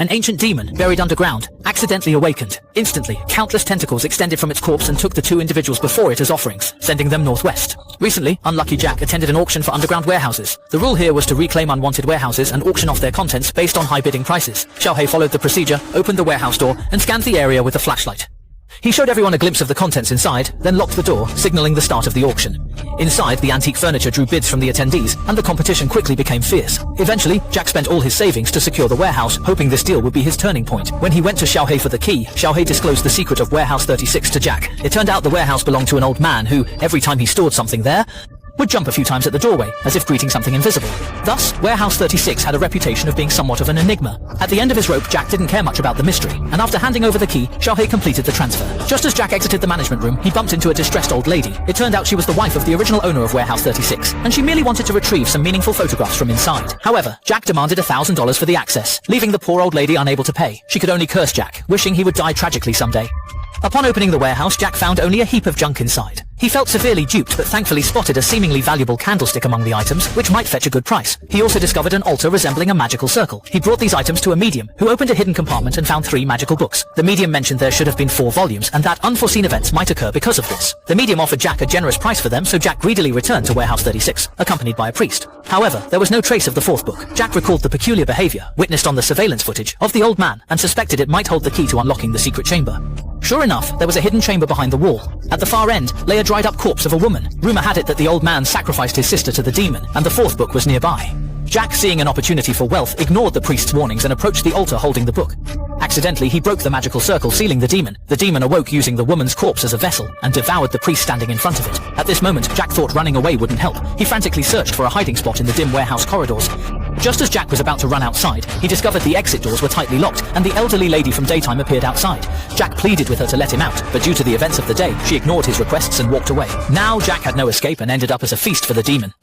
An ancient demon, buried underground, accidentally awakened. Instantly, countless tentacles extended from its corpse and took the two individuals before it as offerings, sending them northwest. Recently, Unlucky Jack attended an auction for underground warehouses. The rule here was to reclaim unwanted warehouses and auction off their contents based on high bidding prices. Xiaohei followed the procedure, opened the warehouse door, and scanned the area with a flashlight. He showed everyone a glimpse of the contents inside, then locked the door, signaling the start of the auction. Inside, the antique furniture drew bids from the attendees, and the competition quickly became fierce. Eventually, Jack spent all his savings to secure the warehouse, hoping this deal would be his turning point. When he went to Xiaohei for the key, Xiaohei disclosed the secret of Warehouse 36 to Jack. It turned out the warehouse belonged to an old man who, every time he stored something there, would jump a few times at the doorway, as if greeting something invisible. Thus, Warehouse 36 had a reputation of being somewhat of an enigma. At the end of his rope, Jack didn't care much about the mystery, and after handing over the key, Xiaohei completed the transfer. Just as Jack exited the management room, he bumped into a distressed old lady. It turned out she was the wife of the original owner of Warehouse 36, and she merely wanted to retrieve some meaningful photographs from inside. However, Jack demanded $1,000 for the access, leaving the poor old lady unable to pay. She could only curse Jack, wishing he would die tragically someday. Upon opening the warehouse, Jack found only a heap of junk inside. He felt severely duped, but thankfully spotted a seemingly valuable candlestick among the items, which might fetch a good price. He also discovered an altar resembling a magical circle. He brought these items to a medium, who opened a hidden compartment and found 3 magical books. The medium mentioned there should have been 4 volumes, and that unforeseen events might occur because of this. The medium offered Jack a generous price for them, so Jack greedily returned to Warehouse 36, accompanied by a priest. However, there was no trace of the 4th book. Jack recalled the peculiar behavior, witnessed on the surveillance footage, of the old man, and suspected it might hold the key to unlocking the secret chamber. Sure enough, there was a hidden chamber behind the wall. At the far end lay a dried up corpse of a woman. Rumor had it that the old man sacrificed his sister to the demon, and the 4th book was nearby. Jack, seeing an opportunity for wealth, ignored the priest's warnings and approached the altar holding the book. Accidentally, he broke the magical circle sealing the demon. The demon awoke using the woman's corpse as a vessel, and devoured the priest standing in front of it. At this moment, Jack thought running away wouldn't help. He frantically searched for a hiding spot in the dim warehouse corridors. Just as Jack was about to run outside, he discovered the exit doors were tightly locked, and the elderly lady from daytime appeared outside. Jack pleaded with her to let him out, but due to the events of the day, she ignored his requests and walked away. Now Jack had no escape and ended up as a feast for the demon.